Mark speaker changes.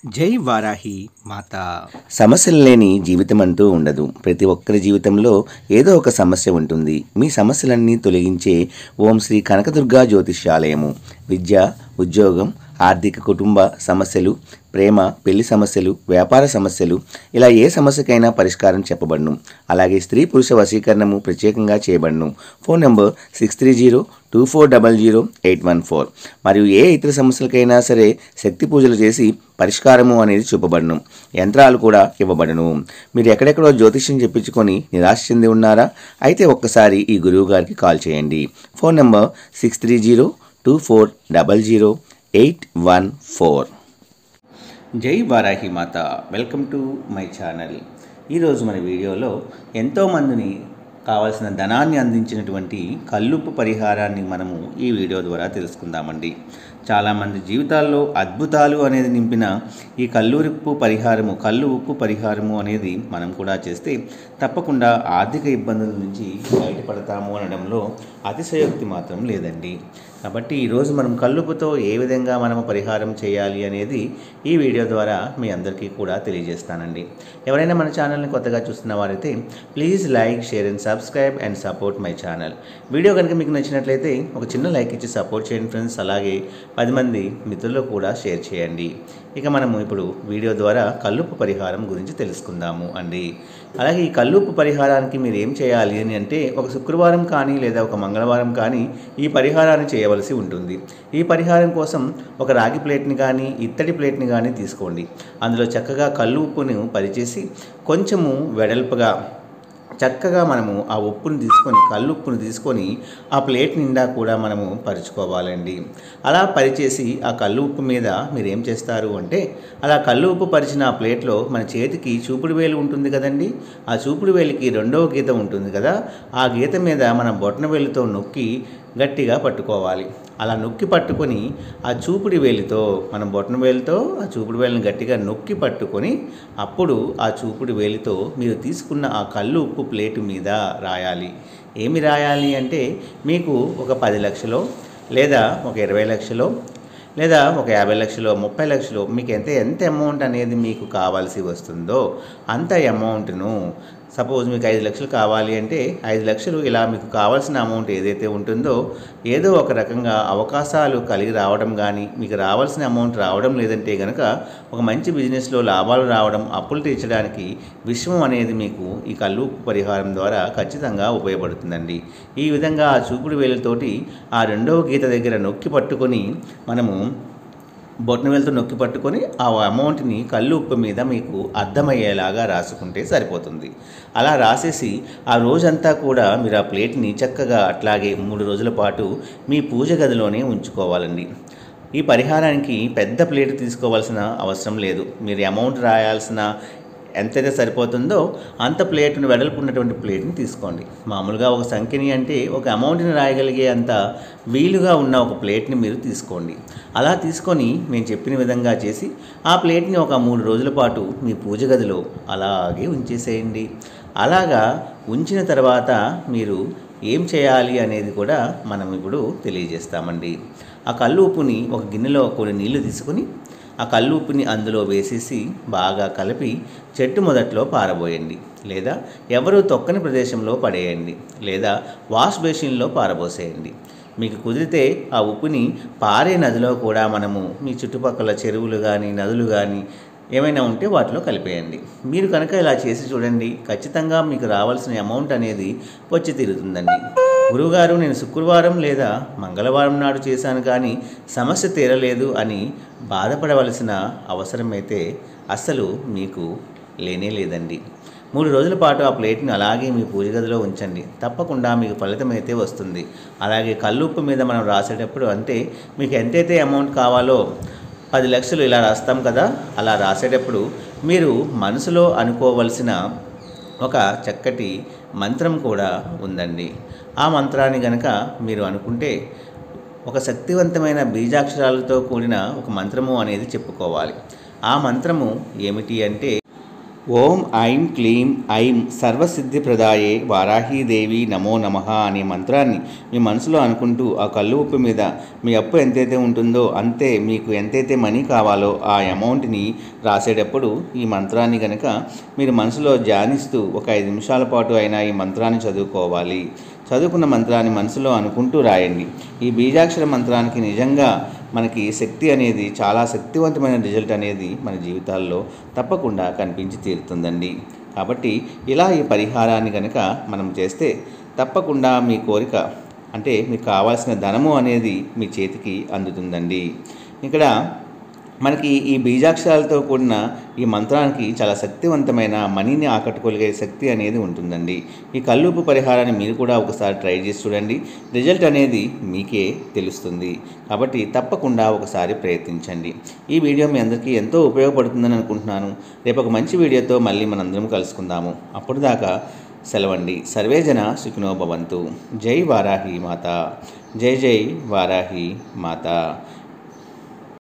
Speaker 1: జై వారాహి మాత.
Speaker 2: సమస్యలు లేని జీవితం అంటూ ఉండదు. ప్రతి ఒక్కరి జీవితంలో ఏదో ఒక సమస్య ఉంటుంది. మీ సమస్యలన్నీ తొలగించే ఓం శ్రీ కనకదుర్గా జ్యోతిష్యాలయము. విద్య, ఉద్యోగం, ఆర్థిక, కుటుంబ సమస్యలు, ప్రేమ, పెళ్లి సమస్యలు, వ్యాపార సమస్యలు, ఇలా ఏ సమస్యకైనా పరిష్కారం చెప్పబడును. అలాగే స్త్రీ పురుష వశీకరణము ప్రత్యేకంగా చేయబడును. Phone number 6302400814. మరియు ఏ ఇతర సమస్యలకైనా సరే శక్తి పూజలు చేసి పరిష్కారము అనేది చూపబడును. యంత్రాలు కూడా ఇవ్వబడును. మీరు ఎక్కడెక్కడో జ్యోతిష్యం చెప్పించుకొని నిరాశ చెంది ఉన్నారా? అయితే ఒక్కసారి ఈ గురువు గారికి కాల్ చేయండి. Phone number 6302400814.
Speaker 1: జై వారాహి మాత. Welcome to my channel. ఈరోజు మన వీడియోలో ఎంతోమందిని కావాల్సిన ధనాన్ని అందించినటువంటి కల్లుప్పు పరిహారాన్ని మనము ఈ వీడియో ద్వారా తెలుసుకుందామండి. చాలామంది జీవితాల్లో అద్భుతాలు అనేది నింపిన ఈ కల్లు ఉప్పు పరిహారము అనేది మనం కూడా చేస్తే తప్పకుండా ఆర్థిక ఇబ్బందుల నుంచి బయటపడతాము అనడంలో అతిశయోక్తి మాత్రం లేదండి. కాబట్టి ఈరోజు మనం కల్లుపుతో ఏ విధంగా మనము పరిహారం చేయాలి అనేది ఈ వీడియో ద్వారా మీ అందరికీ కూడా తెలియజేస్తానండి. ఎవరైనా మన ఛానల్ని కొత్తగా చూస్తున్న వారైతే please like, share and subscribe and support my channel. Video కనుక మీకు నచ్చినట్లయితే ఒక చిన్న లైక్ ఇచ్చి సపోర్ట్ చేయండి ఫ్రెండ్స్. అలాగే 10 మంది మిత్రులకు కూడా షేర్ చేయండి. ఇక మనము ఇప్పుడు వీడియో ద్వారా కల్లుప్పు పరిహారం గురించి తెలుసుకుందాము అండి. అలాగే ఈ కల్లుప్పు పరిహారానికి మీరు ఏం చేయాలి అని అంటే, ఒక శుక్రవారం కానీ లేదా ఒక మంగళవారం కానీ ఈ పరిహారాన్ని చేయవలసి ఉంటుంది. ఈ పరిహారం కోసం ఒక రాగి ప్లేట్ని కానీ ఇత్తడి ప్లేట్ని కానీ తీసుకోండి. అందులో చక్కగా కల్లు ఉప్పును పరిచేసి కొంచెము వెడల్పుగా చక్కగా మనము ఆ ఉప్పుని తీసుకొని, కల్లుప్పును తీసుకొని ఆ ప్లేట్ నిండా కూడా మనము పరుచుకోవాలండి. అలా పరిచేసి ఆ కల్లు ఉప్పు మీద మీరు ఏం చేస్తారు అంటే, అలా కల్లు ఉప్పు పరిచిన ఆ ప్లేట్లో మన చేతికి చూపుడు వేలు ఉంటుంది కదండి, ఆ చూపుడు వేలికి రెండవ గీత ఉంటుంది కదా, ఆ గీత మీద మన బొటన వేలుతో నొక్కి గట్టిగా పట్టుకోవాలి. అలా నొక్కి పట్టుకొని ఆ చూపుడు వేలితో, మన బొటన వేలితో ఆ చూపుడు వేలిని గట్టిగా నొక్కి పట్టుకొని అప్పుడు ఆ చూపుడు వేలితో మీరు తీసుకున్న ఆ కల్లు ఉప్పు ప్లేటు మీద రాయాలి. ఏమి రాయాలి అంటే, మీకు ఒక 10 లక్షలో లేదా ఒక 20 లక్షలో లేదా ఒక 50 లక్షలో 30 లక్షలో మీకు ఎంత అమౌంట్ అనేది మీకు కావాల్సి వస్తుందో అంత అమౌంట్ను, సపోజ్ మీకు 5 లక్షలు కావాలి అంటే 5 లక్షలు ఇలా మీకు కావాల్సిన అమౌంట్ ఏదైతే ఉంటుందో, ఏదో ఒక రకంగా అవకాశాలు కలిగి రావడం కానీ, మీకు రావాల్సిన అమౌంట్ రావడం లేదంటే కనుక ఒక మంచి బిజినెస్లో లాభాలు రావడం, అప్పులు తీర్చడానికి విశ్వం అనేది మీకు ఈ కల్లు ఉప్పు పరిహారం ద్వారా ఖచ్చితంగా ఉపయోగపడుతుందండి. ఈ విధంగా ఆ చూపుడు వేలుతోటి ఆ రెండవ గీత దగ్గర నొక్కి పట్టుకొని మనము బొటన వేలుతో నొక్కి పట్టుకొని ఆ అమౌంట్ని కల్లు ఉప్పు మీద మీకు అర్థమయ్యేలాగా రాసుకుంటే సరిపోతుంది. అలా రాసేసి ఆ రోజంతా కూడా మీరు ఆ ప్లేట్ని చక్కగా అట్లాగే 3 రోజుల పాటు మీ పూజ గదిలోనే ఉంచుకోవాలండి. ఈ పరిహారానికి పెద్ద ప్లేట్ తీసుకోవాల్సిన అవసరం లేదు. మీరు అమౌంట్ రాయాల్సిన ఎంతైతే సరిపోతుందో అంత ప్లేట్ను, వెడల్పు ఉన్నటువంటి ప్లేట్ని తీసుకోండి. మామూలుగా ఒక సంఖ్యని అంటే ఒక అమౌంట్ని రాయగలిగే అంత వీలుగా ఉన్న ఒక ప్లేట్ని మీరు తీసుకోండి. అలా తీసుకొని నేను చెప్పిన విధంగా చేసి ఆ ప్లేట్ని ఒక 3 రోజుల పాటు మీ పూజ గదిలో అలాగే ఉంచేసేయండి. అలాగా ఉంచిన తర్వాత మీరు ఏం చేయాలి అనేది కూడా మనం ఇప్పుడు తెలియజేస్తామండి. ఆ కల్లు ఉప్పుని ఒక గిన్నెలో కొన్ని నీళ్లు తీసుకొని ఆ కల్లు ఉప్పుని అందులో వేసేసి బాగా కలిపి చెట్టు మొదట్లో పారబోయండి, లేదా ఎవరు తొక్కని ప్రదేశంలో పడేయండి, లేదా వాష్ బేసిన్లో పారబోసేయండి. మీకు కుదిరితే ఆ ఉప్పుని పారే నదిలో కూడా మనము మీ చుట్టుపక్కల చెరువులు కానీ నదులు కానీ ఏమైనా ఉంటే వాటిలో కలిపేయండి. మీరు కనుక ఇలా చేసి చూడండి, ఖచ్చితంగా మీకు రావాల్సిన అమౌంట్ అనేది వచ్చి తీరుతుందండి. గురువుగారు, నేను శుక్రవారం లేదా మంగళవారం నాడు చేశాను కానీ సమస్య తీరలేదు అని బాధపడవలసిన అవసరం అయితే అస్సలు మీకు లేనే లేదండి. 3 రోజుల పాటు ఆ ప్లేట్ని అలాగే మీ పూజ గదిలో ఉంచండి. తప్పకుండా మీకు ఫలితం అయితే వస్తుంది. అలాగే కల్లుప్పు మీద మనం రాసేటప్పుడు అంటే మీకు ఎంతైతే అమౌంట్ కావాలో 10 లక్షలు ఇలా రాస్తాం కదా, అలా రాసేటప్పుడు మీరు మనసులో అనుకోవలసిన ఒక చక్కటి మంత్రం కూడా ఉందండి. ఆ మంత్రాన్ని గనక మీరు అనుకుంటే ఒక శక్తివంతమైన బీజాక్షరాలతో కూడిన ఒక మంత్రము అనేది చెప్పుకోవాలి. ఆ మంత్రము ఏమిటి అంటే, ఓం ఐం క్లీం ఐం సర్వసిద్ధిప్రదాయే వారాహీదేవి నమో నమః అనే మంత్రాన్ని మీ మనసులో అనుకుంటూ ఆ కళ్ళు ఉప్పు మీద మీ అప్పు ఎంతైతే ఉంటుందో అంతే మీకు ఎంతైతే మనీ కావాలో ఆ అమౌంట్ని రాసేటప్పుడు ఈ మంత్రాన్ని కనుక మీరు మనసులో ధ్యానిస్తూ ఒక 5 నిమిషాల పాటు అయినా ఈ మంత్రాన్ని చదువుకోవాలి. చదువుకున్న మంత్రాన్ని మనసులో అనుకుంటూ రాయండి. ఈ బీజాక్షర మంత్రానికి నిజంగా మనకి శక్తి అనేది, చాలా శక్తివంతమైన రిజల్ట్ అనేది మన జీవితాల్లో తప్పకుండా కనిపించి తీరుతుందండి. కాబట్టి ఇలా ఈ పరిహారాన్ని కనుక మనం చేస్తే తప్పకుండా మీ కోరిక, అంటే మీకు కావాల్సిన ధనము అనేది మీ చేతికి అందుతుందండి. ఇక్కడ మనకి ఈ బీజాక్షరాలతో కూడిన ఈ మంత్రానికి చాలా శక్తివంతమైన మనీని ఆకట్టుకోగలిగే శక్తి అనేది ఉంటుందండి. ఈ కల్లుపు పరిహారాన్ని మీరు కూడా ఒకసారి ట్రై చేసి చూడండి. రిజల్ట్ అనేది మీకే తెలుస్తుంది. కాబట్టి తప్పకుండా ఒకసారి ప్రయత్నించండి. ఈ వీడియో మీ అందరికీ ఎంతో ఉపయోగపడుతుందని అనుకుంటున్నాను. రేపు ఒక మంచి వీడియోతో మళ్ళీ మనందరం కలుసుకుందాము. అప్పుడు దాకా సెలవండి. సర్వేజన సుఖినో భవంతు. జై వారాహి మాత. జై జై వారాహి మాత.